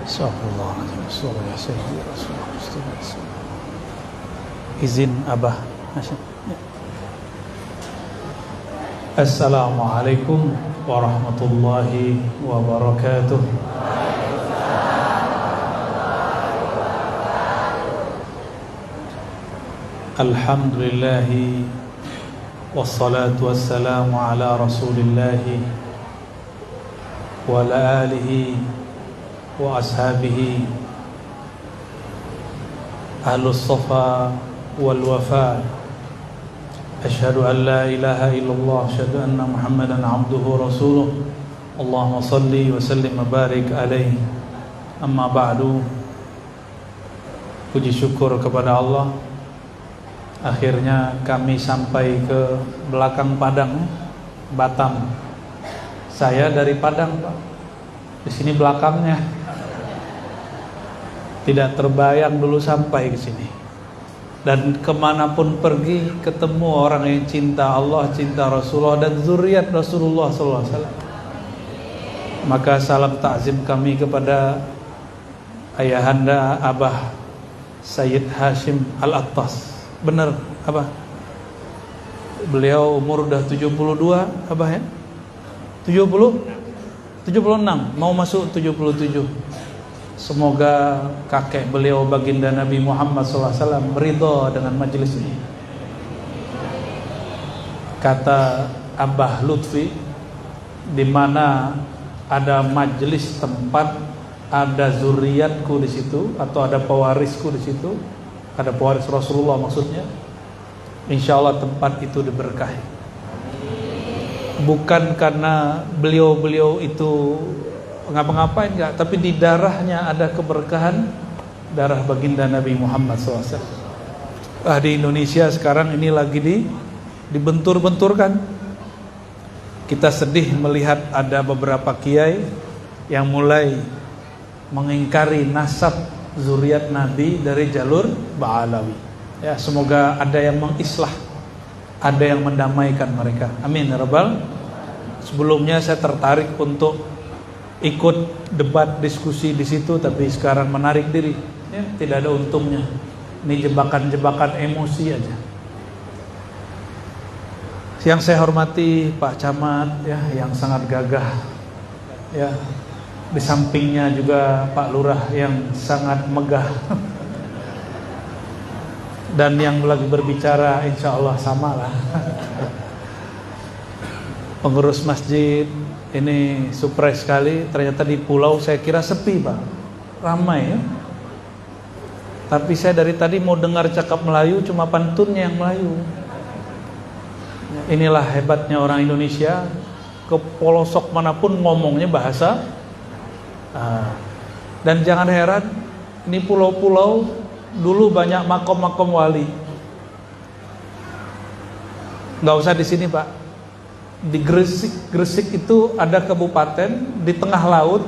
Astagfirullahaladzim. Izin Abah. Assalamualaikum warahmatullahi wabarakatuh. Alhamdulillahi wassalatu wassalamu ala rasulillahi wa ala alihi wa ashabihi ahlus safa wal wafa. Asyhadu an la ilaha illallah, asyhadu anna Muhammadan abduhu rasuluh. Allahumma salli wa sallim wa barik alaihi. Amma ba'du. Puji syukur kepada Allah, akhirnya kami sampai ke belakang Padang, Batam. Saya dari Padang, Pak. Di sini belakangnya. Tidak terbayang dulu sampai ke sini. Dan kemanapun pergi ketemu orang yang cinta Allah, cinta Rasulullah dan zuriat Rasulullah SAW. Maka salam takzim kami kepada ayahanda Abah Sayyid Hashim Al-Attas. Benar Abah? Beliau umur udah 72 Abah ya? 76, mau masuk 77. Semoga kakek beliau baginda Nabi Muhammad SAW ridha dengan majelis ini. Kata Abah Lutfi, di mana ada majelis tempat, ada zuriatku di situ atau ada pewarisku di situ, ada pewaris Rasulullah maksudnya, insya Allah tempat itu diberkahi. Bukan karena beliau-beliau itu ngapa-ngapain enggak, tapi di darahnya ada keberkahan, darah baginda Nabi Muhammad SAW. Di Indonesia sekarang ini lagi dibentur-benturkan. Kita sedih melihat ada beberapa kiai yang mulai mengingkari nasab zuriat Nabi dari jalur Ba'alawi. Ya, semoga ada yang mengislah, ada yang mendamaikan mereka. Amin ya rabbal. Sebelumnya saya tertarik untuk ikut debat diskusi di situ, tapi sekarang menarik diri. Ya, tidak ada untungnya. Ini jebakan-jebakan emosi aja. Yang saya hormati Pak Camat ya, yang sangat gagah. Ya, di sampingnya juga Pak Lurah yang sangat megah. Dan yang lagi berbicara insya Allah samalah. Pengurus masjid, ini surprise sekali. Ternyata di pulau saya kira sepi Pak, ramai ya. Tapi saya dari tadi mau dengar cakap Melayu, cuma pantunnya yang Melayu. Inilah hebatnya orang Indonesia, ke pelosok manapun ngomongnya bahasa. Dan jangan heran, ini pulau-pulau dulu banyak makom-makom wali. Nggak usah di sini Pak, di Gresik itu ada kabupaten di tengah laut,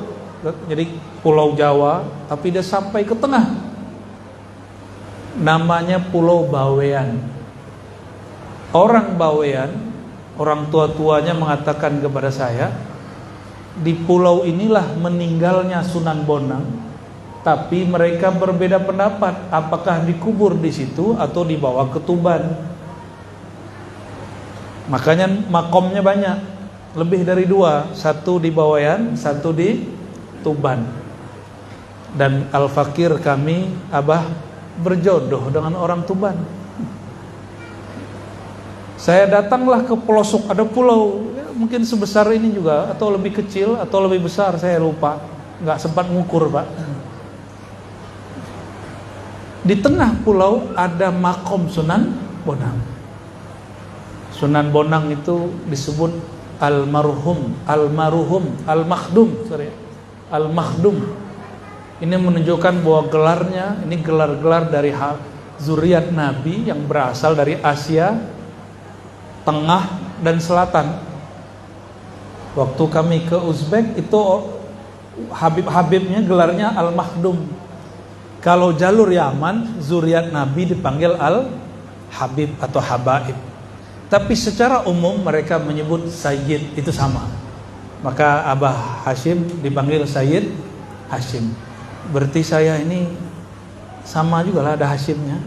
jadi Pulau Jawa, tapi dia sampai ke tengah. Namanya Pulau Bawean. Orang Bawean, orang tua-tuanya mengatakan kepada saya, di pulau inilah meninggalnya Sunan Bonang, tapi mereka berbeda pendapat apakah dikubur di situ atau dibawa ke Tuban. Makanya makomnya banyak, lebih dari 2, satu di Bawean, satu di Tuban. Dan Al-Fakir kami, Abah, berjodoh dengan orang Tuban. Saya datanglah ke pelosok, ada pulau ya, mungkin sebesar ini juga, atau lebih kecil, atau lebih besar, saya lupa, nggak sempat ngukur Pak. Di tengah pulau ada makom Sunan Bonang. Sunan Bonang itu disebut Al-Makhdum. Ini menunjukkan bahwa gelarnya, ini gelar-gelar dari zuriat Nabi yang berasal dari Asia Tengah dan Selatan. Waktu kami ke Uzbek itu Habib-habibnya gelarnya Al-Makhdum. Kalau jalur Yaman, zuriat Nabi dipanggil Al-Habib atau Habaib. Tapi secara umum mereka menyebut Sayyid, itu sama. Maka Abah Hashim dipanggil Sayyid Hashim. Berarti saya ini sama juga lah, ada Hashimnya.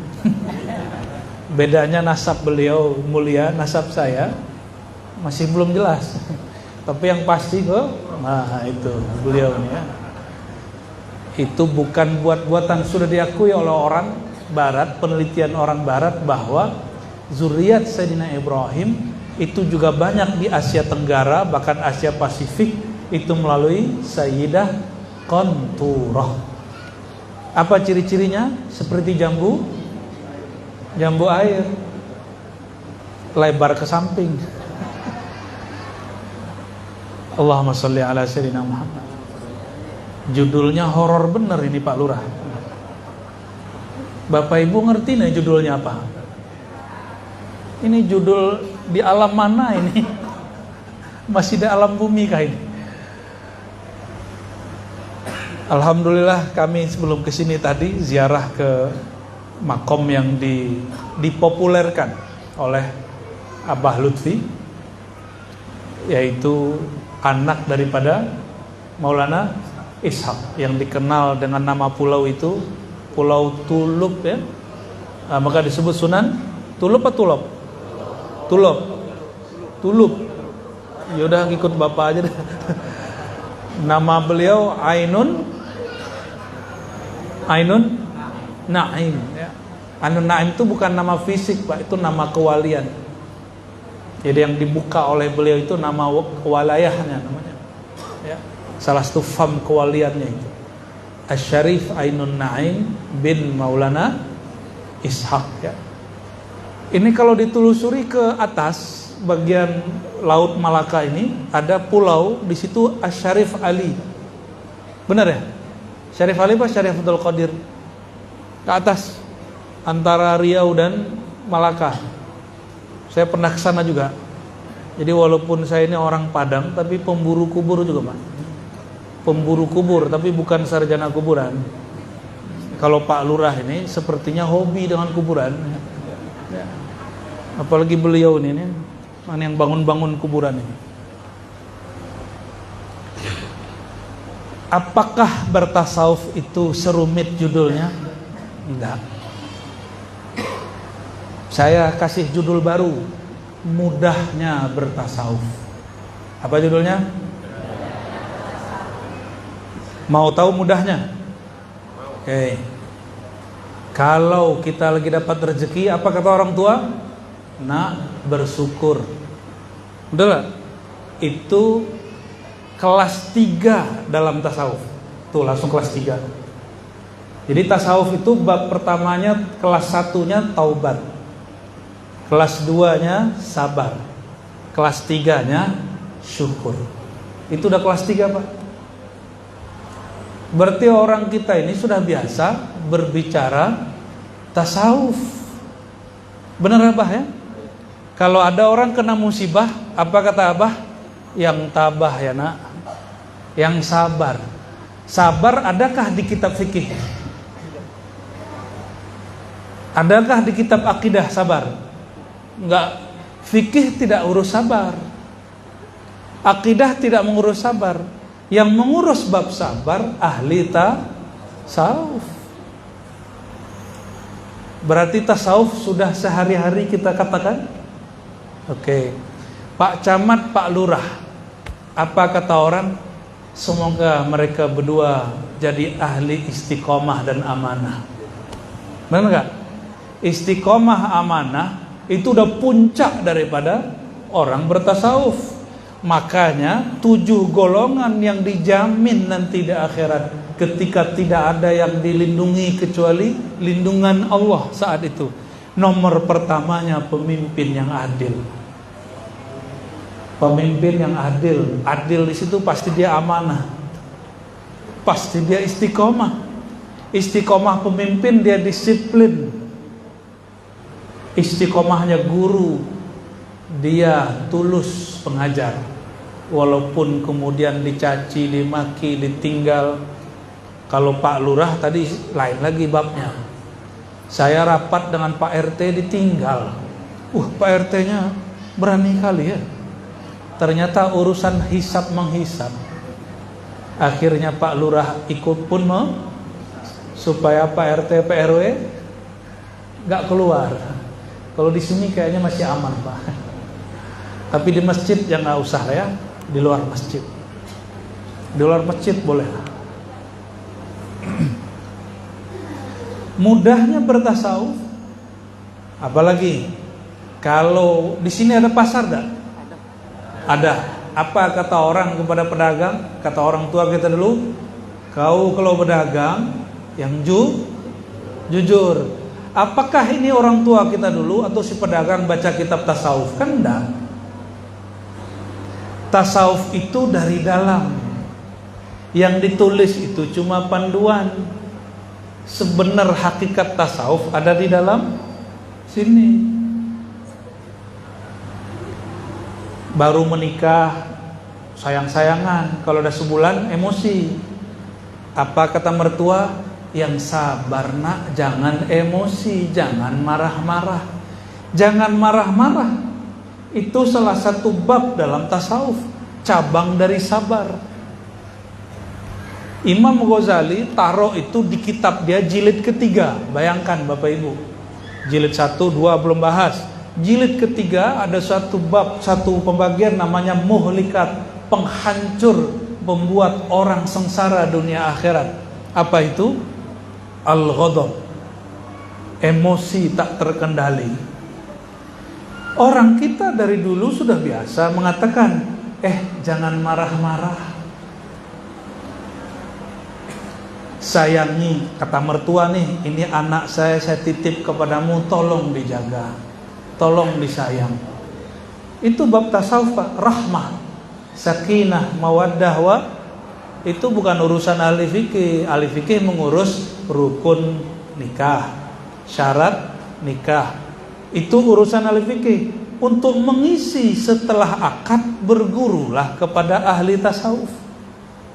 Bedanya nasab beliau mulia, nasab saya masih belum jelas. Tapi yang pasti kok, nah itu beliau ini ya. Itu bukan buat-buatan, sudah diakui oleh orang Barat, penelitian orang Barat bahwa zuriat Sayyidina Ibrahim itu juga banyak di Asia Tenggara, bahkan Asia Pasifik, itu melalui Sayyidah Qanturah. Apa ciri-cirinya? Seperti jambu air, lebar ke samping. Allahumma sholli ala sayyidina Muhammad. Judulnya horor bener ini Pak Lurah. Bapak Ibu ngerti nih judulnya apa? Ini judul di alam mana ini? Masih di alam bumi kah ini? Alhamdulillah kami sebelum kesini tadi ziarah ke makom yang dipopulerkan oleh Abah Lutfi, yaitu anak daripada Maulana Ishaq yang dikenal dengan nama pulau itu Pulau Tulub ya. Maka disebut Sunan Tulub atau Tulop? Tulub. Yaudah ikut bapak aja deh. Nama beliau Ainun Naim ya. Ainun Naim itu bukan nama fisik Pak, itu nama kewalian. Jadi yang dibuka oleh beliau itu nama kewalayahnya namanya ya. Salah satu fam kewaliannya itu Asy-Syarif Ainun Naim bin Maulana Ishaq ya. Ini kalau ditelusuri ke atas bagian Laut Malaka ini ada pulau, di situ Asy-Syarif Ali. Benar ya? Syarif Ali apa Syarif Abdul Qadir? Ke atas antara Riau dan Malaka. Saya pernah ke sana juga. Jadi walaupun saya ini orang Padang tapi pemburu kubur juga, Pak. Pemburu kubur tapi bukan sarjana kuburan. Kalau Pak Lurah ini sepertinya hobi dengan kuburan. Ya. Apalagi beliau ini yang bangun-bangun kuburan ini. Apakah bertasawuf itu serumit judulnya? Enggak. Saya kasih judul baru, mudahnya bertasawuf. Apa judulnya? Mau tahu mudahnya? Oke. Kalau kita lagi dapat rezeki, apa kata orang tua? Nak, bersyukur. Udah lah. Itu kelas 3 dalam tasawuf. Tuh langsung kelas 3. Jadi tasawuf itu bab pertamanya, kelas 1-nya taubat, kelas 2-nya sabar, kelas 3-nya syukur. Itu udah kelas 3 Pak. Berarti orang kita ini sudah biasa berbicara tasawuf. Benar Abah ya? Kalau ada orang kena musibah, apa kata Abah? Yang tabah ya nak, yang sabar. Sabar adakah di kitab fikih? Adakah di kitab akidah sabar? Enggak. Fikih tidak urus sabar, akidah tidak mengurus sabar. Yang mengurus bab sabar ahli tasawuf. Berarti tasawuf sudah sehari-hari kita katakan. Oke. Pak Camat, Pak Lurah, apa kata orang? Semoga mereka berdua jadi ahli istiqomah dan amanah. Benar gak? Istiqomah amanah itu udah puncak daripada orang bertasawuf. Makanya 7 golongan yang dijamin nanti di akhirat, ketika tidak ada yang dilindungi kecuali lindungan Allah saat itu. Nomor pertamanya pemimpin yang adil. Pemimpin yang adil. Adil di situ pasti dia amanah, pasti dia istiqomah. Istiqomah pemimpin, dia disiplin. Istiqomahnya guru, dia tulus pengajar, walaupun kemudian dicaci, dimaki, ditinggal. Kalau Pak Lurah tadi lain lagi babnya. Saya rapat dengan Pak RT ditinggal. Pak RT-nya Berani kali ya. Ternyata urusan hisab menghisab. Akhirnya Pak Lurah ikut pun supaya Pak RT Pak RW nggak keluar. Kalau di sini kayaknya masih aman Pak. Tapi di masjid ya nggak usah ya. Di luar masjid. Di luar masjid boleh. Mudahnya bertasawuf. Apalagi kalau di sini ada pasar enggak? Ada. Apa kata orang kepada pedagang? Kata orang tua kita dulu, kau kalau berdagang yang jujur. Apakah ini orang tua kita dulu atau si pedagang baca kitab tasawuf? Kan enggak. Tasawuf itu dari dalam. Yang ditulis itu cuma panduan. Sebenar hakikat tasawuf ada di dalam sini. Baru menikah sayang-sayangan, kalau udah sebulan emosi. Apa kata mertua? Yang sabar nak, jangan emosi, jangan marah-marah. Jangan marah-marah. Itu salah satu bab dalam tasawuf, cabang dari sabar. Imam Ghazali taruh itu di kitab dia jilid ketiga. Bayangkan Bapak Ibu, jilid 1, 2 belum bahas. Jilid ketiga ada satu bab, satu pembagian namanya muhlikat, penghancur, membuat orang sengsara dunia akhirat. Apa itu? Al-ghadab, emosi tak terkendali. Orang kita dari dulu sudah biasa mengatakan, jangan marah-marah. Sayangi, kata mertua nih, ini anak saya titip kepadamu, tolong dijaga, tolong disayang. Itu bab tasawuf, rahmah, sakinah, mawaddah, itu bukan urusan ahli fikih. Ahli fikih mengurus rukun nikah, syarat nikah. Itu urusan ahli fikih. Untuk mengisi setelah akad, bergurulah kepada ahli tasawuf.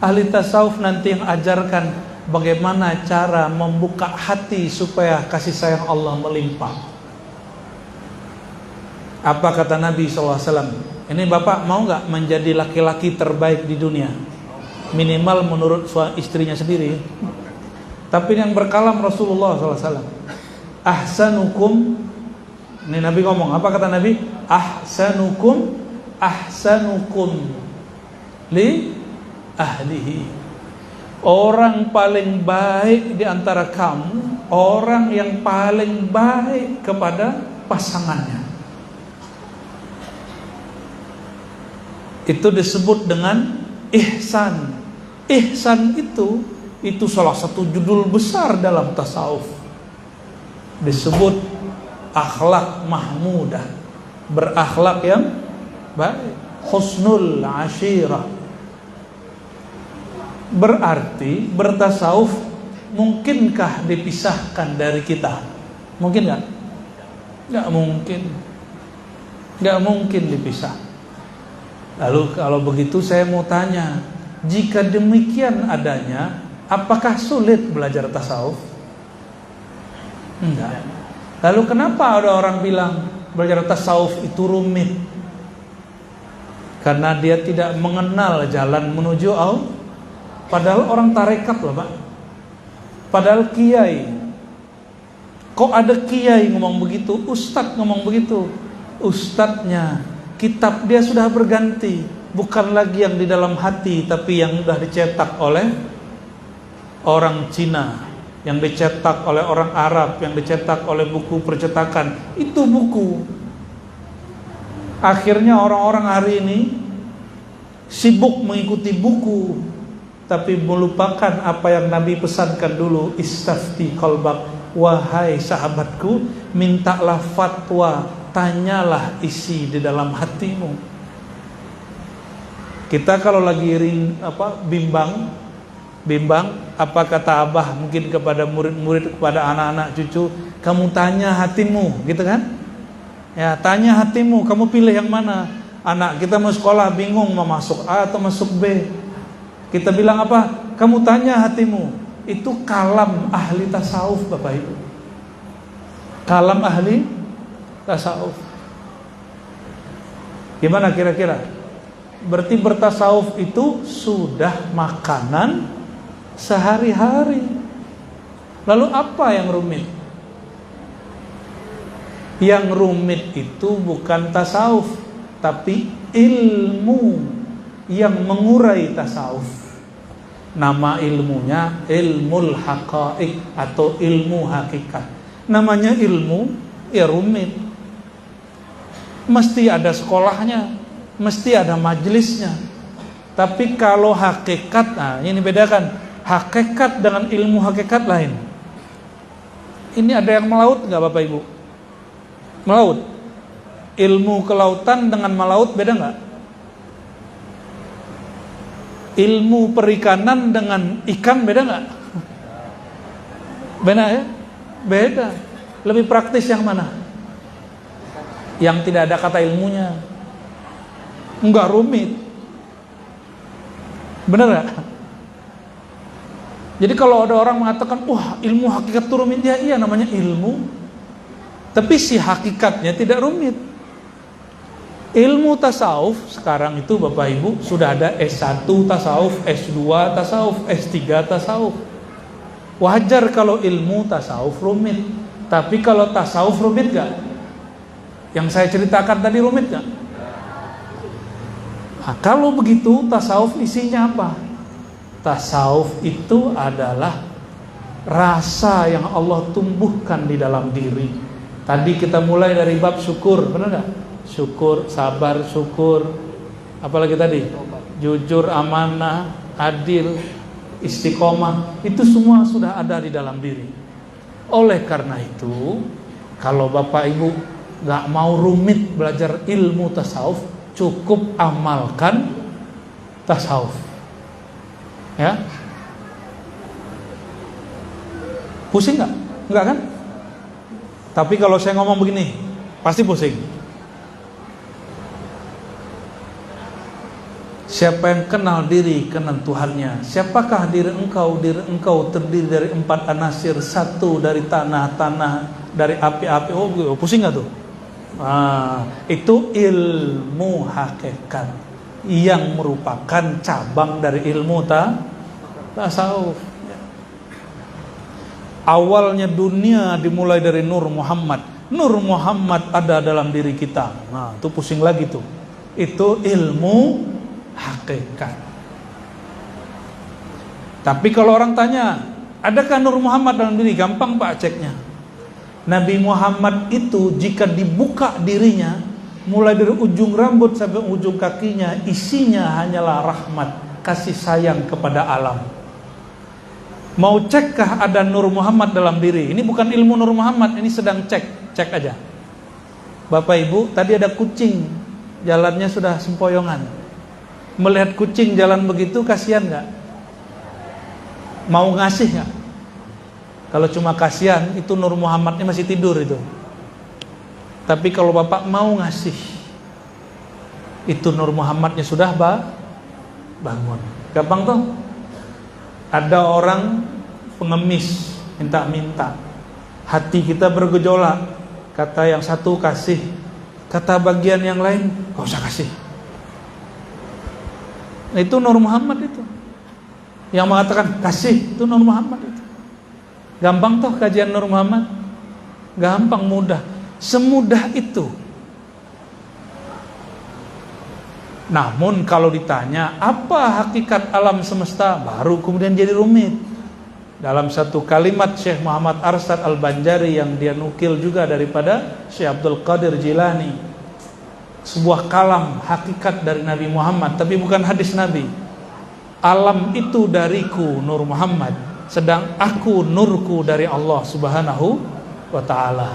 Ahli tasawuf nanti yang ajarkan bagaimana cara membuka hati supaya kasih sayang Allah melimpah. Apa kata Nabi SAW? Ini bapak mau gak menjadi laki-laki terbaik di dunia? Minimal menurut istrinya sendiri. Tapi yang berkalam Rasulullah SAW. Ahsanukum, ini Nabi ngomong, apa kata Nabi? Ahsanukum li ahlihi. Orang paling baik di antara kamu, orang yang paling baik kepada pasangannya. Itu disebut dengan ihsan. Ihsan itu salah satu judul besar dalam tasawuf. Disebut akhlak mahmudah, berakhlak yang baik, husnul ashirah. Berarti bertasawuf mungkinkah dipisahkan dari kita? Mungkin gak? Gak mungkin. Gak mungkin dipisah. Lalu kalau begitu saya mau tanya, jika demikian adanya, apakah sulit belajar tasawuf? Enggak. Lalu kenapa ada orang bilang belajar tasawuf itu rumit? Karena dia tidak mengenal jalan menuju Allah. Padahal orang tarekat loh Pak. Padahal kiai. Kok ada kiai ngomong begitu, ustadz ngomong begitu? Ustadznya, kitab dia sudah berganti. Bukan lagi yang di dalam hati, tapi yang sudah dicetak oleh orang Cina, yang dicetak oleh orang Arab, yang dicetak oleh buku percetakan. Itu buku. Akhirnya orang-orang hari ini sibuk mengikuti buku, tapi melupakan apa yang Nabi pesankan dulu. Istafti qalbak, wahai sahabatku, mintalah fatwa, tanyalah isi di dalam hatimu. Kita kalau lagi bimbang, apa kata abah mungkin kepada murid-murid, kepada anak-anak cucu, kamu tanya hatimu, gitu kan? Ya, tanya hatimu, kamu pilih yang mana? Anak kita mau sekolah bingung mau masuk A atau masuk B. Kita bilang apa? Kamu tanya hatimu. Itu kalam ahli tasawuf Bapak Ibu. Kalam ahli tasawuf. Gimana kira-kira? Berarti bertasawuf itu sudah makanan sehari-hari. Lalu apa yang rumit? Yang rumit itu bukan tasawuf, tapi ilmu yang mengurai tasawuf. Nama ilmunya ilmul haqaiq atau ilmu hakikat. Namanya ilmu, ya rumit. Mesti ada sekolahnya, mesti ada majelisnya. Tapi kalau hakikat, nah ini bedakan hakikat dengan ilmu hakikat lain. Ini ada yang melaut nggak Bapak Ibu? Melaut. Ilmu kelautan dengan melaut beda nggak? Ilmu perikanan dengan ikan beda nggak? Beda ya? Beda. Lebih praktis yang mana? Yang tidak ada kata ilmunya, enggak rumit. Bener gak? Jadi kalau ada orang mengatakan, wah ilmu hakikat itu rumit, ya iya namanya ilmu, tapi si hakikatnya tidak rumit. Ilmu tasawuf sekarang itu Bapak Ibu sudah ada S1 tasawuf, S2 tasawuf, S3 tasawuf. Wajar kalau ilmu tasawuf rumit, tapi kalau tasawuf rumit gak? Yang saya ceritakan tadi rumit gak? Nah, kalau begitu tasawuf isinya apa? Tasawuf itu adalah rasa yang Allah tumbuhkan di dalam diri. Tadi kita mulai dari bab syukur, benar gak? Syukur, sabar, syukur. Apalagi tadi? Jujur, amanah, adil, istiqomah. Itu semua sudah ada di dalam diri. Oleh karena itu, kalau Bapak Ibu gak mau rumit belajar ilmu tasawuf, cukup amalkan tasawuf. Ya, pusing gak? Enggak kan? Tapi kalau saya ngomong begini, pasti pusing. Siapa yang kenal diri, kenal Tuhannya. Siapakah diri engkau? Diri engkau terdiri dari 4 anasir. 1 dari tanah, dari api-api. Oh, pusing gak tuh? Itu ilmu hakikat yang merupakan cabang dari ilmu tasawuf. Awalnya dunia dimulai dari Nur Muhammad. Nur Muhammad ada dalam diri kita. Nah, itu pusing lagi tuh. Itu ilmu hakikat. Tapi kalau orang tanya, adakah Nur Muhammad dalam diri? Gampang Pak ceknya. Nabi Muhammad itu jika dibuka dirinya, mulai dari ujung rambut sampai ujung kakinya, isinya hanyalah rahmat, kasih sayang kepada alam. Mau cekkah ada Nur Muhammad dalam diri? Ini bukan ilmu Nur Muhammad, ini sedang cek aja. Bapak Ibu, tadi ada kucing, jalannya sudah sempoyongan. Melihat kucing jalan begitu, kasihan gak? Mau ngasih gak? Kalau cuma kasihan, itu Nur Muhammadnya masih tidur itu. Tapi kalau Bapak mau ngasih, itu Nur Muhammadnya sudah bangun. Gampang tuh. Ada orang pengemis, minta-minta. Hati kita bergejolak. Kata yang satu kasih, kata bagian yang lain gak usah kasih. Nah, itu Nur Muhammad itu. Yang mengatakan kasih, itu Nur Muhammad itu. Gampang toh kajian Nur Muhammad? Gampang, mudah. Semudah itu. Namun kalau ditanya apa hakikat alam semesta, baru kemudian jadi rumit. Dalam satu kalimat Syekh Muhammad Arsyad Al-Banjari yang dia nukil juga daripada Syekh Abdul Qadir Jilani, sebuah kalam hakikat dari Nabi Muhammad, tapi bukan hadis Nabi. Alam itu dariku Nur Muhammad, sedang aku nurku dari Allah Subhanahu wa ta'ala.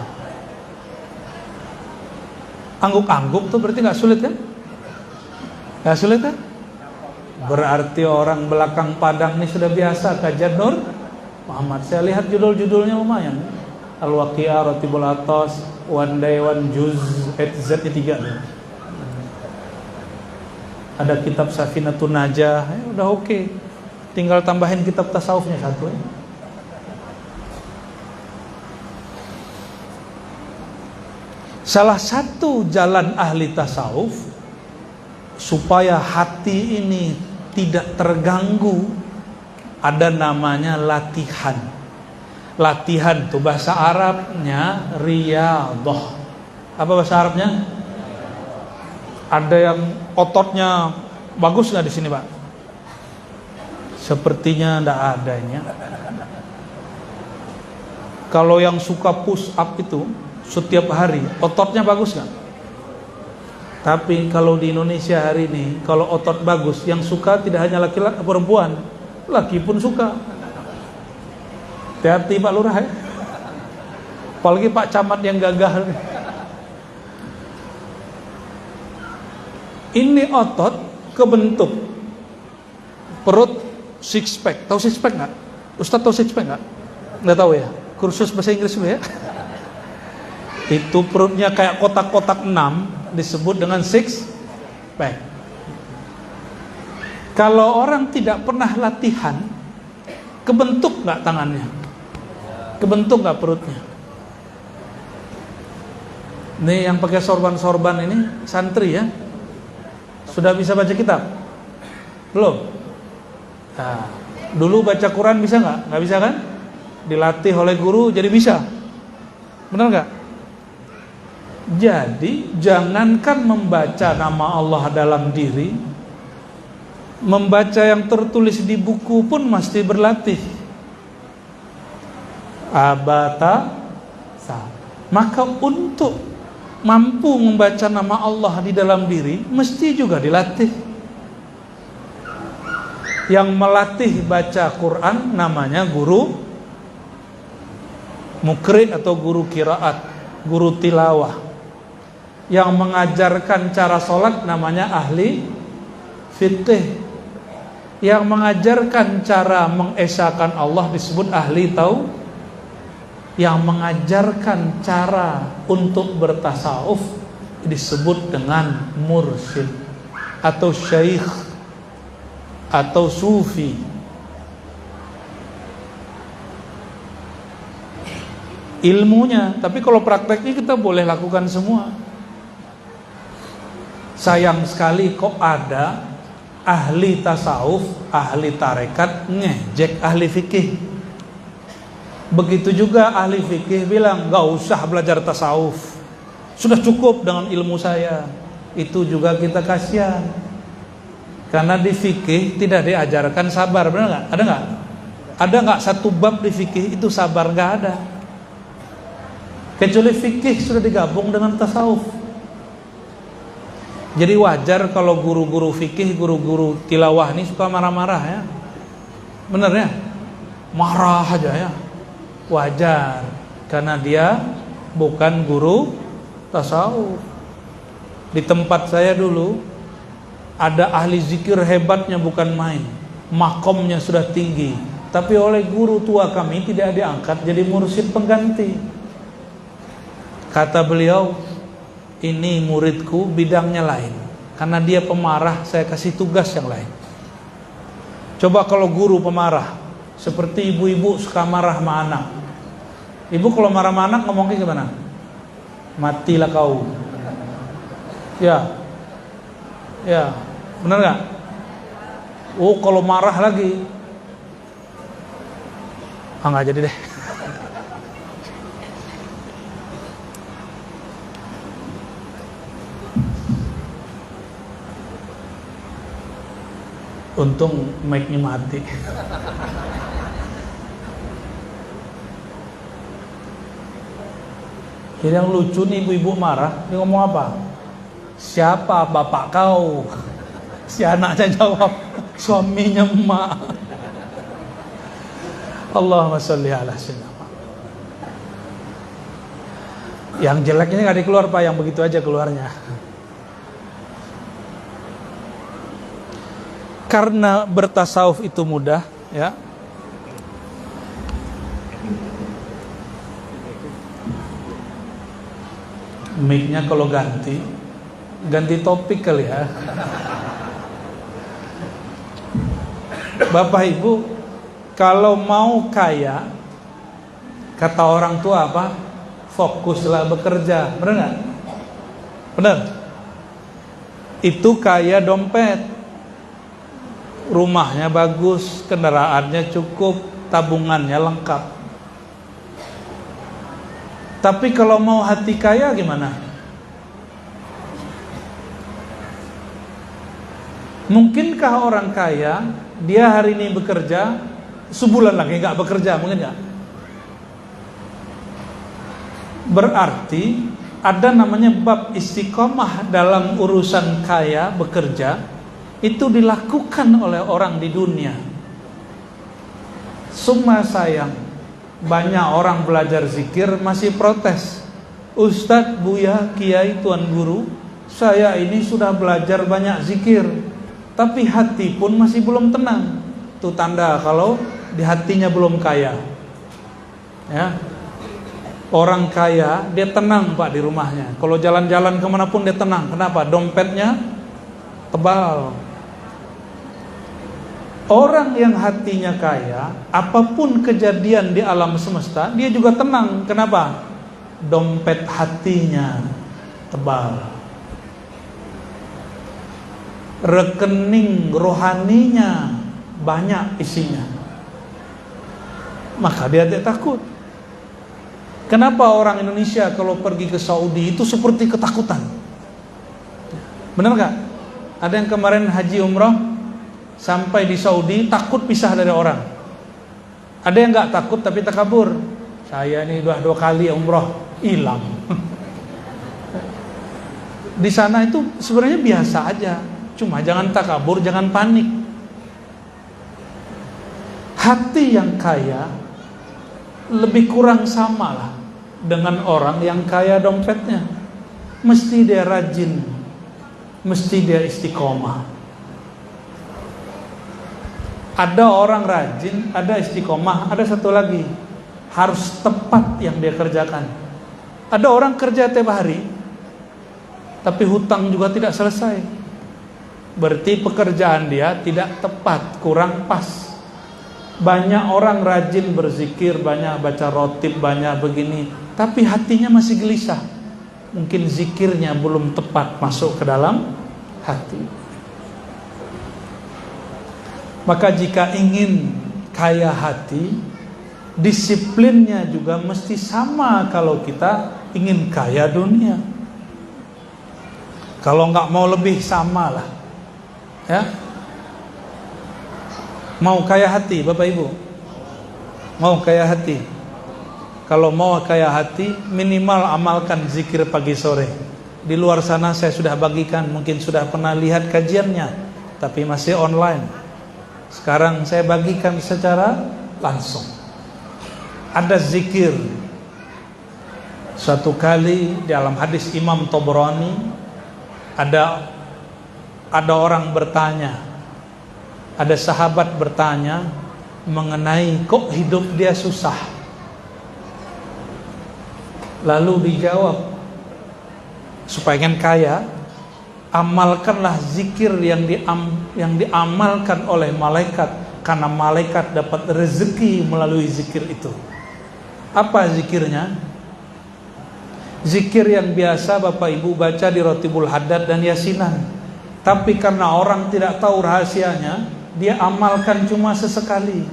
Angguk-angguk tuh berarti gak sulit kan? Gak sulit kan? Berarti orang belakang Padang ini sudah biasa kajian Nur Muhammad. Saya lihat judul-judulnya lumayan. Al-Waqi'ah, Ratibul Atas, One Day One Juz, Z 3. Ada kitab Safinatun Najah, udah oke. Tinggal tambahin kitab tasawufnya satu. Salah satu jalan ahli tasawuf supaya hati ini tidak terganggu, ada namanya latihan. Latihan tuh bahasa Arabnya riyadhah. Apa bahasa Arabnya? Ada yang ototnya bagus nggak di sini, Pak? Sepertinya ndak adanya. Kalau yang suka push up itu setiap hari, ototnya bagus nggak? Tapi kalau di Indonesia hari ini, kalau otot bagus, yang suka tidak hanya laki-laki, perempuan, laki pun suka. Hati-hati Pak Lurah ya. Apalagi Pak Camat yang gagah. Ini otot kebentuk perut six pack. Tahu six pack nggak? Ustadz tahu six pack nggak? Nggak tahu ya. Kursus bahasa Inggris dulu ya. Itu perutnya kayak kotak-kotak 6 disebut dengan six pack. Kalau orang tidak pernah latihan, kebentuk nggak tangannya? Kebentuk nggak perutnya? Nih yang pakai sorban-sorban ini santri ya. Sudah bisa baca kitab? Belum? Nah, dulu baca Quran bisa nggak? Nggak bisa kan? Dilatih oleh guru jadi bisa. Benar nggak? Jadi jangankan membaca nama Allah dalam diri, membaca yang tertulis di buku pun mesti berlatih. Abata sa. Maka untuk mampu membaca nama Allah di dalam diri mesti juga dilatih. Yang melatih baca Quran namanya guru mukri atau guru qiraat, guru tilawah. Yang mengajarkan cara sholat namanya ahli fikih. Yang mengajarkan cara mengesahkan Allah disebut ahli tauhid. Yang mengajarkan cara untuk bertasawuf disebut dengan mursyid atau syekh atau sufi. Ilmunya, tapi kalau prakteknya kita boleh lakukan semua. Sayang sekali kok ada ahli tasawuf, ahli tarekat ngejek ahli fikih. Begitu juga ahli fikih bilang gak usah belajar tasawuf, sudah cukup dengan ilmu saya. Itu juga kita kasihan, karena di fikih tidak diajarkan sabar. Benar nggak? Ada nggak? Ada nggak satu bab di fikih itu sabar? Nggak ada. Kecuali fikih sudah digabung dengan tasawuf. Jadi wajar kalau guru-guru fikih, guru-guru tilawah ini suka marah-marah ya. Benar ya? Marah aja ya. Wajar, karena dia bukan guru tasawuf. Di tempat saya dulu ada ahli zikir hebatnya bukan main, makomnya sudah tinggi, tapi oleh guru tua kami tidak diangkat jadi mursyid pengganti. Kata beliau, ini muridku bidangnya lain, karena dia pemarah saya kasih tugas yang lain. Coba kalau guru pemarah, seperti ibu-ibu suka marah sama anak. Ibu kalau marah sama anak ngomongnya gimana? Matilah kau. Ya, ya, benar nggak? Oh, kalau marah lagi, nggak jadi deh. Untung mic-nya mati. Jadi yang lucu nih ibu-ibu marah, dia ngomong apa? Siapa bapak kau? Si anaknya jawab, suaminya emak. Allahumma sholli ala sayyidina. Yang jelek ini nggak dikeluar Pak, yang begitu aja keluarnya. Karena bertasawuf itu mudah, ya. Mic-nya kalau ganti topik kali ya. Bapak Ibu, kalau mau kaya, kata orang tua apa? Fokuslah bekerja, benar nggak? Benar. itu kaya dompet, rumahnya bagus, kendaraannya cukup, tabungannya lengkap. Tapi kalau mau hati kaya gimana? Mungkinkah orang kaya dia hari ini bekerja, sebulan lagi nggak bekerja, mungkin nggak? Berarti ada namanya bab istiqomah dalam urusan kaya bekerja, itu dilakukan oleh orang di dunia. Summa sayang, banyak orang belajar zikir masih protes. Ustadz, Buya, Kiai, Tuan Guru, saya ini sudah belajar banyak zikir, tapi hati pun masih belum tenang. Itu tanda kalau di hatinya belum kaya. Ya, orang kaya dia tenang Pak di rumahnya. Kalau jalan-jalan kemanapun dia tenang. Kenapa? Dompetnya tebal. Orang yang hatinya kaya, apapun kejadian di alam semesta, dia juga tenang. Kenapa? Dompet hatinya tebal. Rekening rohaninya banyak isinya. Maka dia tidak takut. Kenapa orang Indonesia kalau pergi ke Saudi itu seperti ketakutan? Benar gak? Ada yang kemarin haji umrah sampai di Saudi takut pisah dari orang. Ada yang gak takut tapi takabur. Saya ini dua kali umrah hilang. Di sana itu sebenarnya biasa aja. Cuma jangan takabur, jangan panik. Hati yang kaya lebih kurang sama lah dengan orang yang kaya dompetnya. Mesti dia rajin, mesti dia istiqomah. Ada orang rajin, ada istiqomah, ada satu lagi, harus tepat yang dia kerjakan. Ada orang kerja tiap hari, tapi hutang juga tidak selesai. Berarti pekerjaan dia tidak tepat, kurang pas. Banyak orang rajin berzikir, banyak baca rotib, banyak begini, tapi hatinya masih gelisah. Mungkin zikirnya belum tepat masuk ke dalam hati. Maka jika ingin kaya hati, disiplinnya juga mesti sama kalau kita ingin kaya dunia. Kalau nggak mau lebih sama lah, ya. Mau kaya hati, Bapak Ibu? Mau kaya hati? Kalau mau kaya hati, minimal amalkan zikir pagi sore. Di luar sana saya sudah bagikan, mungkin sudah pernah lihat kajiannya, tapi masih online. Sekarang saya bagikan secara langsung. Ada zikir. Suatu kali dalam hadis Imam Tabrani, ada orang bertanya, ada sahabat bertanya mengenai kok hidup dia susah. Lalu dijawab, supaya ingin kaya, amalkanlah zikir yang diamalkan oleh malaikat, karena malaikat dapat rezeki melalui zikir itu. Apa zikirnya? Zikir yang biasa Bapak Ibu baca di Rotibul Haddad dan Yasinan. Tapi karena orang tidak tahu rahasianya, dia amalkan cuma sesekali.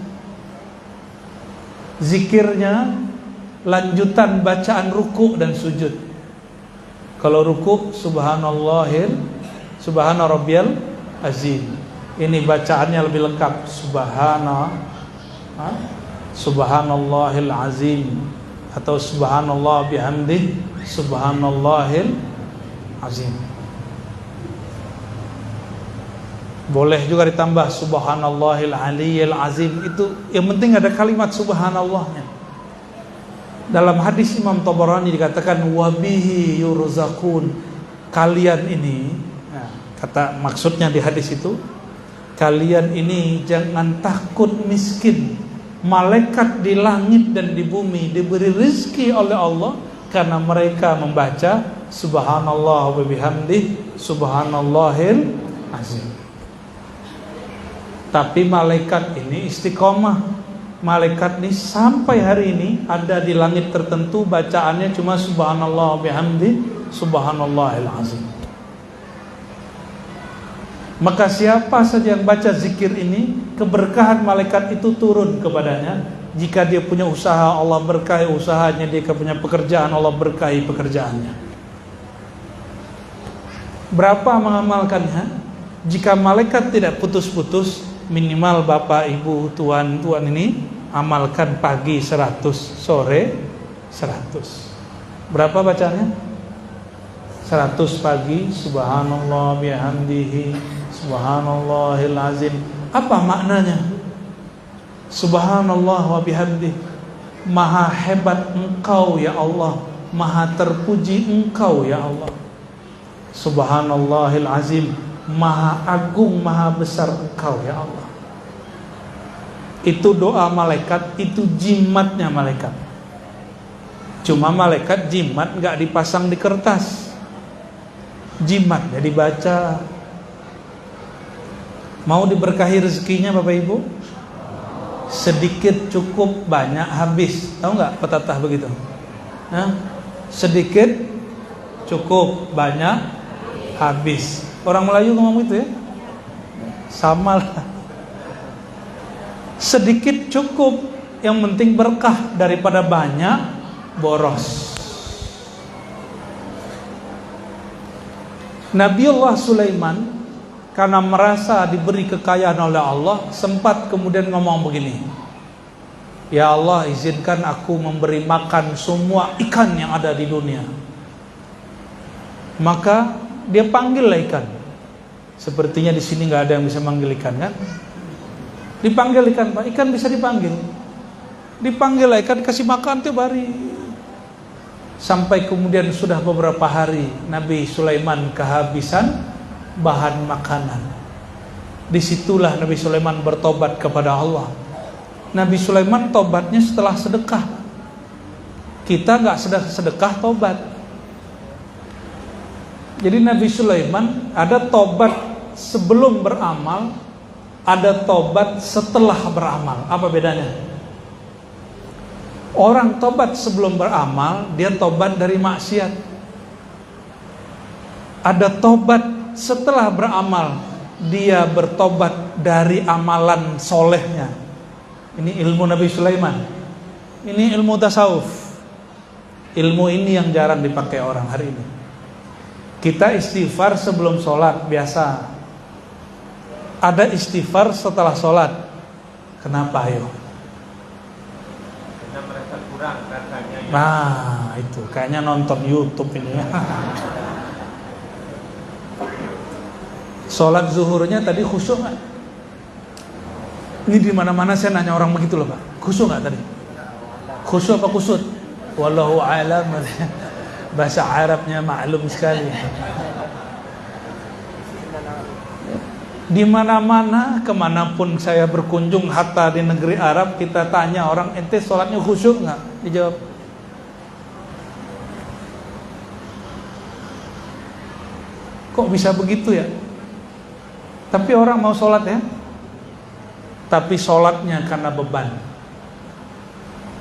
Zikirnya lanjutan bacaan ruku dan sujud. Kalau ruku, subhanallah rabbiyal azim. Ini bacaannya lebih lengkap. Subhanallahil azim, atau subhanallah bihamdih, subhanallahil azim. Boleh juga ditambah subhanallahil aliyyil azim. Itu yang penting ada kalimat subhanallahnya. Dalam hadis Imam Tabrani dikatakan wabihi yurzaqun. Kalian ini, kata maksudnya di hadis itu, kalian ini jangan takut miskin. Malaikat di langit dan di bumi diberi rezeki oleh Allah karena mereka membaca subhanallah wa bihamdih subhanallahil azim. Tapi malaikat ini istiqomah. Malaikat ini sampai hari ini ada di langit tertentu bacaannya cuma subhanallah wa bihamdih subhanallahil azim. Maka siapa saja yang baca zikir ini, keberkahan malaikat itu turun kepadanya. Jika dia punya usaha, Allah berkahi usahanya. Dia punya pekerjaan, Allah berkahi pekerjaannya. Berapa mengamalkannya? Jika malaikat tidak putus-putus, minimal bapak, ibu, tuan ini amalkan pagi 100, sore 100. Berapa bacanya? 100 pagi, subhanallah bihamdihi, subhanallahil azim. Apa maknanya? Subhanallah wa bihamdihi, maha hebat engkau ya Allah, maha terpuji engkau ya Allah. Subhanallahil azim, maha agung, maha besar engkau ya Allah. Itu doa malaikat, itu jimatnya malaikat. Cuma malaikat jimat gak dipasang di kertas, jimat jadi baca. Mau diberkahi rezekinya Bapak Ibu? Sedikit cukup, banyak habis. Tahu nggak pepatah begitu? Hah? Sedikit cukup, banyak habis. Orang Melayu ngomong gitu ya? Sama lah. Sedikit cukup, yang penting berkah, daripada banyak boros. Nabiullah Sulaiman karena merasa diberi kekayaan oleh Allah, sempat kemudian ngomong begini, ya Allah, izinkan aku memberi makan semua ikan yang ada di dunia. Maka dia panggillah ikan. Sepertinya di sini nggak ada yang bisa manggil ikan kan? Dipanggil ikan, Pak. Ikan bisa dipanggil. Dipanggil ikan, dikasih makan tiap hari. Sampai kemudian sudah beberapa hari Nabi Sulaiman kehabisan bahan makanan. Disitulah Nabi Sulaiman bertobat kepada Allah. Nabi Sulaiman tobatnya setelah sedekah. Kita nggak sedekah tobat. Jadi Nabi Sulaiman ada tobat sebelum beramal, ada tobat setelah beramal. Apa bedanya? Orang tobat sebelum beramal, dia tobat dari maksiat. Ada tobat setelah beramal, dia bertobat dari amalan solehnya. Ini ilmu Nabi Sulaiman. Ini ilmu tasawuf. Ilmu ini yang jarang dipakai orang hari ini. Kita istighfar sebelum sholat biasa. Ada istighfar setelah sholat. Kenapa ayo? Kita merasa kurang rasanya. Nah itu kayaknya nonton YouTube ini ya. Sholat zuhurnya tadi khusyuk nggak? Ini di mana-mana saya nanya orang begitu loh Pak. Khusyuk nggak tadi? Khusyuk apa kusut? Wallahu a'lam. Bahasa Arabnya maklum sekali. Di mana-mana, kemanapun saya berkunjung, hatta di negeri Arab, kita tanya orang, ente sholatnya khusyuk nggak? Dijawab, kok bisa begitu ya? Tapi orang mau sholat ya, tapi sholatnya karena beban.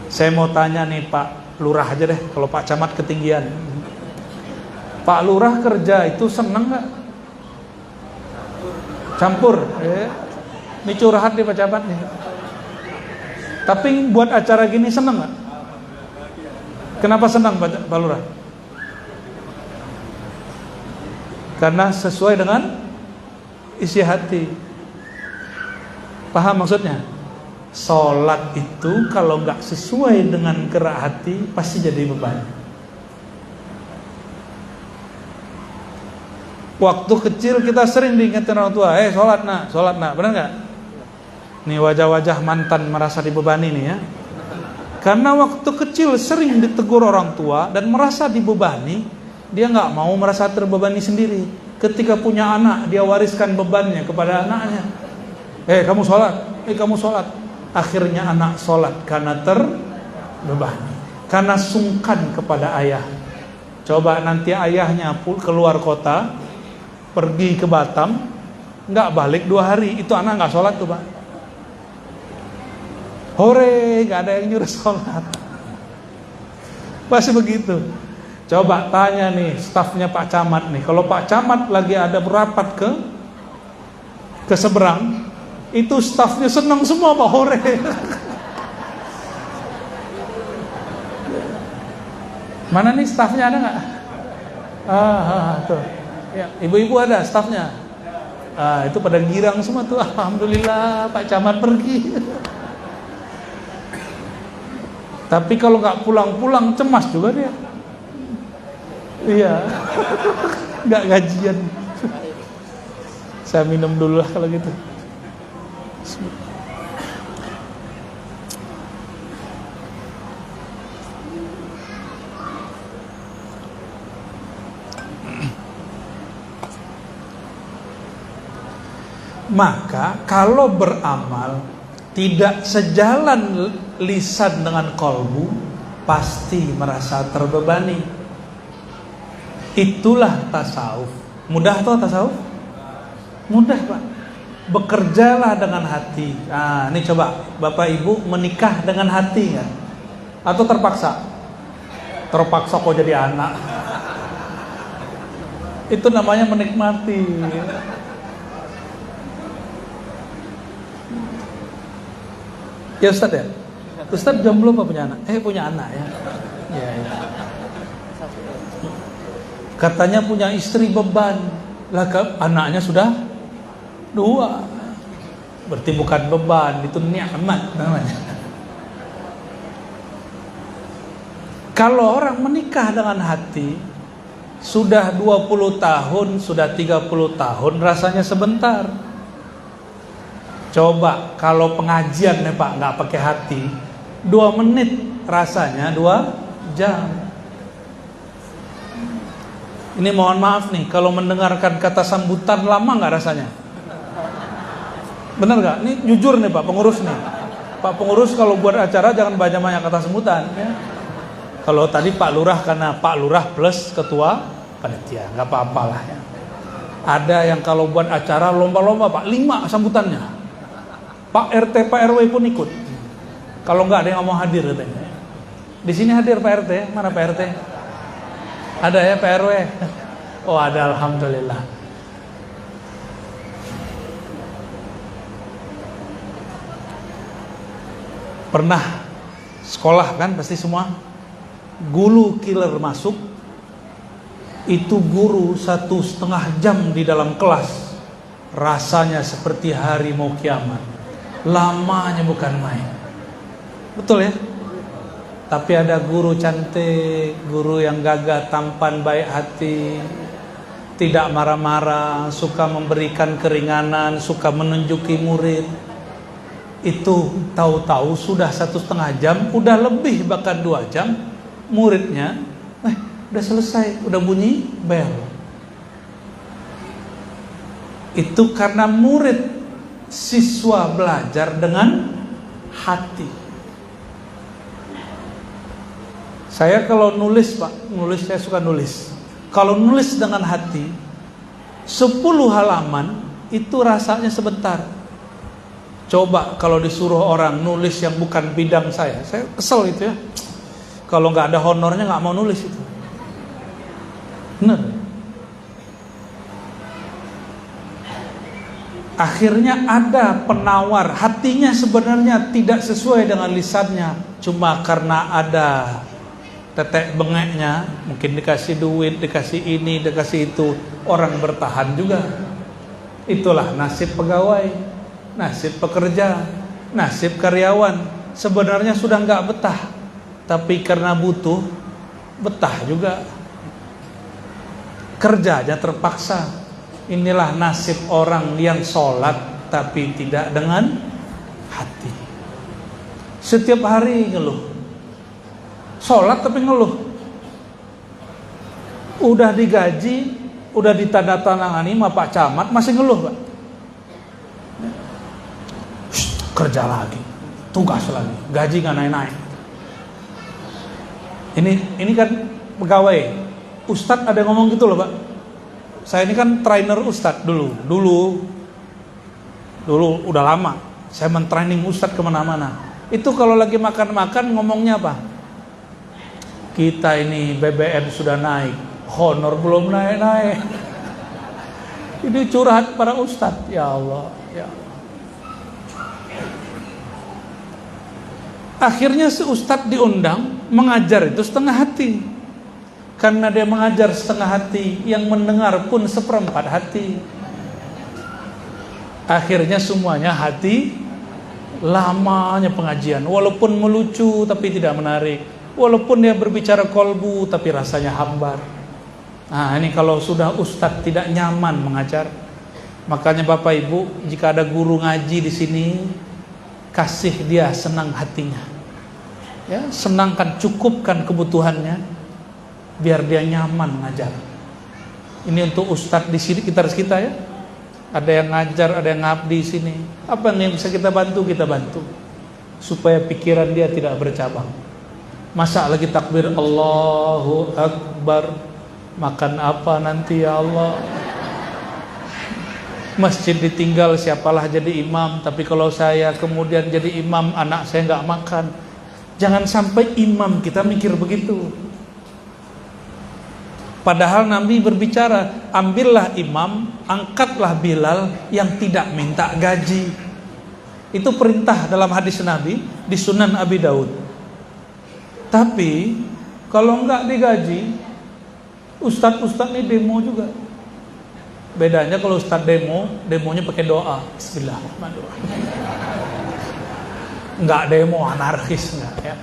Saya mau tanya nih Pak Lurah aja deh, kalau Pak Camat ketinggian. Pak Lurah kerja itu seneng nggak? Campur. Ini curhat nih Pak Camat nih. Tapi buat acara gini seneng nggak? Kenapa senang Pak Lurah? Karena sesuai dengan isi hati. Paham maksudnya? Sholat itu kalau nggak sesuai dengan gerak hati pasti jadi beban. Waktu kecil kita sering diingetin orang tua, sholat nak, benar nggak? Nih wajah-wajah mantan merasa dibebani nih ya. Karena waktu kecil sering ditegur orang tua dan merasa dibebani, dia nggak mau merasa terbebani sendiri. Ketika punya anak, dia wariskan bebannya kepada anaknya. Kamu sholat. Akhirnya anak sholat karena terbebani, karena sungkan kepada ayah. Coba nanti ayahnya keluar kota, pergi ke Batam, nggak balik 2 hari, itu anak nggak sholat tuh Pak. Hore, nggak ada yang nyuruh sholat. Pasti begitu. Coba tanya nih stafnya Pak Camat nih, kalau Pak Camat lagi ada berapat ke ke seberang, itu stafnya senang semua Pak Hore. Mana nih stafnya, ada nggak? Tuh. Ya, ibu-ibu ada stafnya. Itu pada girang semua tuh. Alhamdulillah Pak Camat pergi. Tapi kalau nggak pulang-pulang cemas juga dia. Iya. Nggak gajian. Saya minum dulu lah kalau gitu. Maka kalau beramal tidak sejalan lisan dengan kolbu, pasti merasa terbebani. Itulah tasawuf. Mudah toh tasawuf? Mudah Pak. Bekerjalah dengan hati. Ini coba Bapak Ibu menikah dengan hati kan? Atau terpaksa? Terpaksa kok jadi anak. Itu namanya menikmati. Ya Ustadz ya? Ustadz jomblo apa punya anak? Punya anak ya. Ya. Katanya punya istri beban. Lah anaknya sudah 2. Berarti bukan beban, itu nikmat namanya. Kalau orang menikah dengan hati, sudah 20 tahun, sudah 30 tahun, rasanya sebentar. Coba kalau pengajian nih Pak nggak pakai hati, 2 menit rasanya 2 jam. Ini mohon maaf nih, kalau mendengarkan kata sambutan lama nggak rasanya? Bener nggak? Ini jujur nih Pak pengurus nih. Pak pengurus kalau buat acara jangan banyak-banyak kata sambutan. Ya. Kalau tadi Pak Lurah karena Pak Lurah plus ketua panitia, nggak apa-apalah ya. Ada yang kalau buat acara lomba-lomba Pak 5 sambutannya. Pak RT, Pak RW pun ikut. Kalau nggak ada yang mau hadir katanya. Di sini hadir Pak RT, mana Pak RT? Ada ya Pak RW? Oh ada, alhamdulillah. Pernah sekolah kan pasti semua. Guru killer masuk, itu guru 1,5 jam di dalam kelas. Rasanya seperti hari mau kiamat. Lamanya bukan main. Betul ya? Tapi ada guru cantik, guru yang gagah, tampan, baik hati, tidak marah-marah, suka memberikan keringanan, suka menunjuki murid. Itu tahu-tahu sudah 1,5 jam, udah lebih bahkan 2 jam, muridnya, udah selesai, udah bunyi bel. Itu karena murid siswa belajar dengan hati. Saya kalau nulis Pak, saya suka nulis. Kalau nulis dengan hati, 10 halaman itu rasanya sebentar. Coba kalau disuruh orang nulis yang bukan bidang saya kesel itu ya. Kalau nggak ada honornya nggak mau nulis itu. Bener. Akhirnya ada penawar, hatinya sebenarnya tidak sesuai dengan lisannya, cuma karena ada tetek bengeknya, mungkin dikasih duit, dikasih ini, dikasih itu, orang bertahan juga. Itulah nasib pegawai, nasib pekerja, nasib karyawan. Sebenarnya sudah nggak betah, tapi karena butuh, betah juga. Kerjanya terpaksa. Inilah nasib orang yang sholat tapi tidak dengan hati. Setiap hari ngeluh. Sholat tapi ngeluh. Udah digaji, udah ditandatangani sama Pak Camat, masih ngeluh Pak. Kerja lagi, tugas lagi, gaji nggak naik-naik. Ini kan pegawai. Ustadz ada yang ngomong gitu loh Pak. Saya ini kan trainer Ustadz dulu udah lama. Saya mentraining Ustadz kemana-mana. Itu kalau lagi makan-makan ngomongnya apa? Kita ini BBM sudah naik, honor belum naik-naik. Ini curhat para ustadz. Ya Allah, ya Allah. Akhirnya si ustadz diundang mengajar itu setengah hati. Karena dia mengajar setengah hati, yang mendengar pun seperempat hati. Akhirnya semuanya hati. Lamanya pengajian, walaupun melucu tapi tidak menarik, walaupun dia berbicara kolbu tapi rasanya hambar. Nah, ini kalau sudah ustadz tidak nyaman mengajar. Makanya Bapak Ibu, jika ada guru ngaji di sini, kasih dia senang hatinya. Ya, senangkan, cukupkan kebutuhannya biar dia nyaman mengajar. Ini untuk ustadz di sini sekitar kita ya. Ada yang ngajar, ada yang ngabdi di sini. Apa yang bisa kita bantu, kita bantu. Supaya pikiran dia tidak bercabang. Masa lagi takbir Allahu Akbar, makan apa nanti ya Allah? Masjid ditinggal, siapalah jadi imam. Tapi kalau saya kemudian jadi imam, anak saya nggak makan. Jangan sampai imam kita mikir begitu. Padahal Nabi berbicara, ambillah imam, angkatlah Bilal yang tidak minta gaji. Itu perintah dalam hadis Nabi di Sunan Abi Daud. Tapi kalau enggak digaji, ustadz-ustadz ini demo juga. Bedanya kalau ustadz demonya pakai doa. Bismillahirrahmanirrahim. Enggak demo anarkis enggak ya.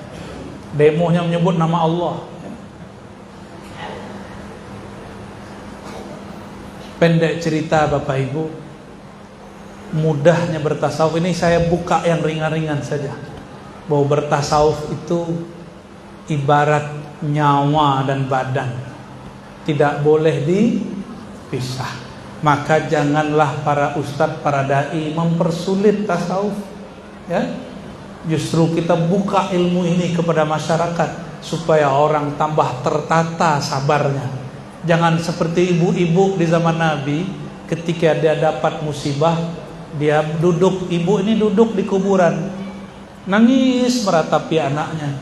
Demonya menyebut nama Allah. Pendek cerita Bapak Ibu, mudahnya bertasawuf ini saya buka yang ringan-ringan saja. Bahwa bertasawuf itu ibarat nyawa dan badan, tidak boleh dipisah. Maka janganlah para ustadz, para dai mempersulit tasawuf. Ya, justru kita buka ilmu ini kepada masyarakat supaya orang tambah tertata sabarnya. Jangan seperti ibu-ibu di zaman Nabi, ketika dia dapat musibah, dia duduk, ibu ini duduk di kuburan, nangis meratapi anaknya.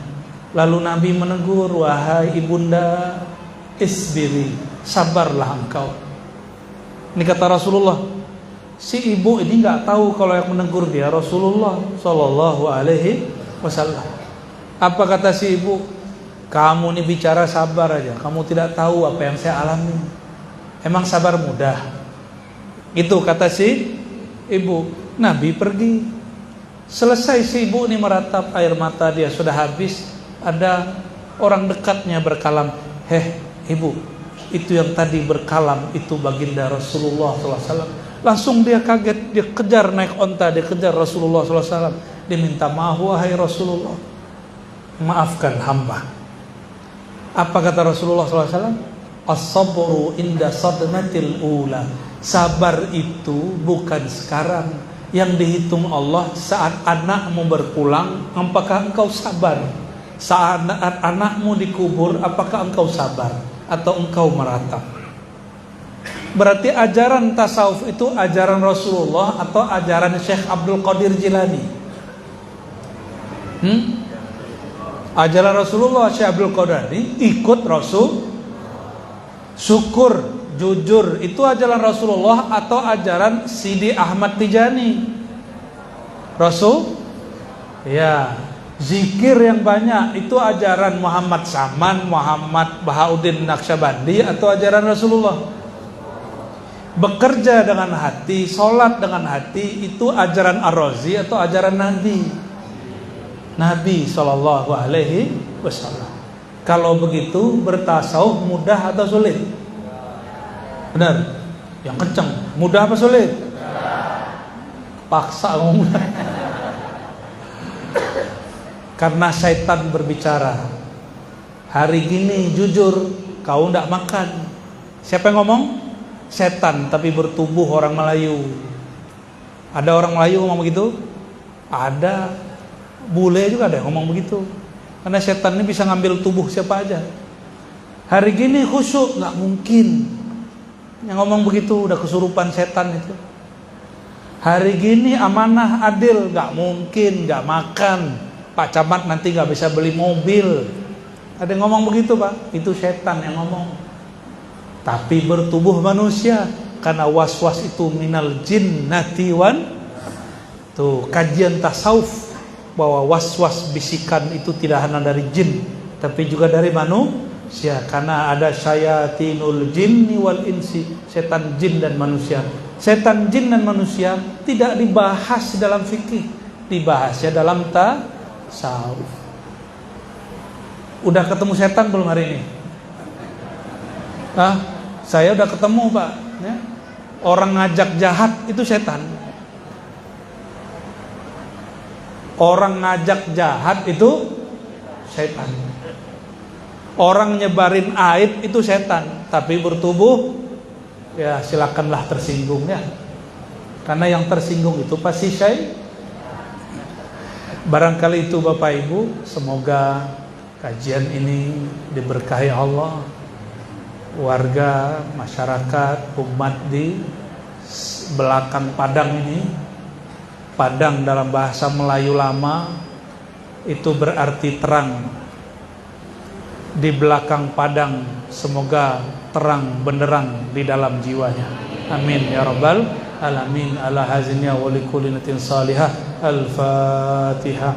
Lalu Nabi menegur, wahai ibunda, isbiri, sabarlah engkau. Ini kata Rasulullah. Si ibu ini nggak tahu kalau yang menegur dia Rasulullah Shallallahu Alaihi Wasallam. Apa kata si ibu? Kamu ini bicara sabar aja, kamu tidak tahu apa yang saya alami. Emang sabar mudah? Itu kata si ibu. Nabi pergi. Selesai si ibu ini meratap, air mata dia sudah habis. Ada orang dekatnya berkalam, ibu, itu yang tadi berkalam itu baginda Rasulullah SAW. Langsung dia kaget, dia kejar naik onta, dia kejar Rasulullah SAW. Dia minta maaf, wahai Rasulullah, maafkan hamba. Apa kata Rasulullah SAW? As-sabru inda sadmatil ula. Sabar itu bukan sekarang. Yang dihitung Allah saat anakmu berpulang, apakah engkau sabar? Saat anakmu dikubur, apakah engkau sabar? Atau engkau meratap? Berarti ajaran tasawuf itu ajaran Rasulullah atau ajaran Syekh Abdul Qadir Jilani? Ajaran Rasulullah, Syekh Abdul Qadir ikut Rasul. Syukur, jujur, itu ajaran Rasulullah atau ajaran Sidi Ahmad Tijani? Rasul? Ya. Zikir yang banyak itu ajaran Muhammad Saman, Muhammad Bahauddin Naqsyabandi atau ajaran Rasulullah? Bekerja dengan hati, sholat dengan hati, itu ajaran Ar-Razi atau ajaran Nabi Sallallahu Alaihi Wasallam. Kalau begitu bertasawuf mudah atau sulit? Benar? Yang kencang, mudah apa sulit? Paksa ngomong. Karena syaitan berbicara. Hari gini jujur kau tidak makan. Siapa yang ngomong? Setan, tapi bertubuh orang Melayu. Ada orang Melayu ngomong begitu? Ada. Bule juga ada yang ngomong begitu. Karena setan ini bisa ngambil tubuh siapa aja. Hari gini khusyuk, nggak mungkin. Yang ngomong begitu udah kesurupan setan itu. Hari gini amanah adil, nggak mungkin, nggak makan. Pak Camat nanti nggak bisa beli mobil. Ada yang ngomong begitu Pak, itu setan yang ngomong. Tapi bertubuh manusia, karena was-was itu minal jinnati wan. Tuh kajian tasawuf bahwa was-was bisikan itu tidak hanya dari jin tapi juga dari manusia, karena ada syayatinul jinni wal insi, setan jin dan manusia. Setan jin dan manusia tidak dibahas dalam fikih, dibahasnya dalam tasawuf. Udah ketemu setan belum hari ini? Saya udah ketemu, Pak, ya. Orang ngajak jahat itu setan. Orang ngajak jahat itu setan. Orang nyebarin aib itu setan. Tapi bertubuh, ya silakanlah tersinggung ya. Karena yang tersinggung itu pasti barangkali itu Bapak Ibu. Semoga kajian ini diberkahi Allah. Warga, masyarakat, umat di belakang Padang ini. Padang dalam bahasa Melayu lama itu berarti terang. Di belakang Padang semoga terang benderang di dalam jiwanya. Amin ya rabbal alamin. Ala hazinnya wa likulli natin salihah. Al-Fatihah.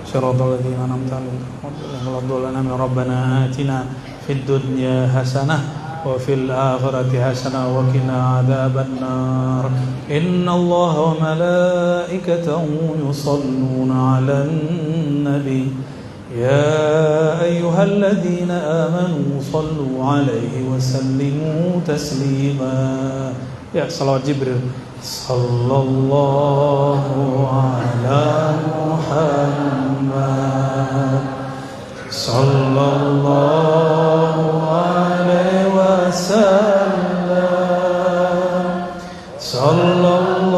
Shiratal ladzina an'amta 'alaihim ghairil maghdubi 'alaihim. Rabbana atina fid dunya hasanah wa fil akhirati hasanah wa qina adzabannar. Innallaha wa malaikatahu yusholluna 'alan nabi. Ya ayyuhalladzina amanu shallu 'alaihi wa sallimu taslima. Ya salawat Jibril. Sallallahu ala Muhammad. Sallallahu alaihi wasallam. Sallallahu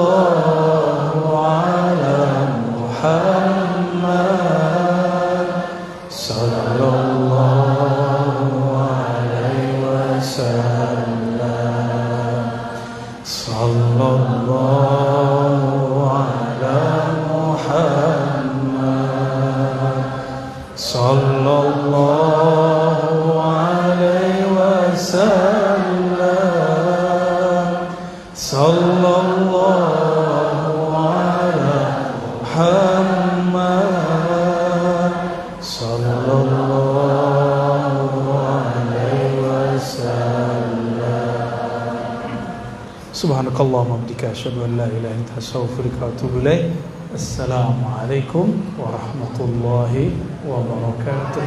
ala Muhammad. Sallallahu alaihi wasallam. Sallallahu ala Muhammad. Sallallahu alaihi wasallam. Sallallahu ala Muhammad. Sallallahu alaihi wasallam. Subhanakallahumma wa bihamdika asyhadu an la ilaha illa anta astaghfiruka wa atubu ilaik. Assalamualaikum warahmatullahi wabarakatuh.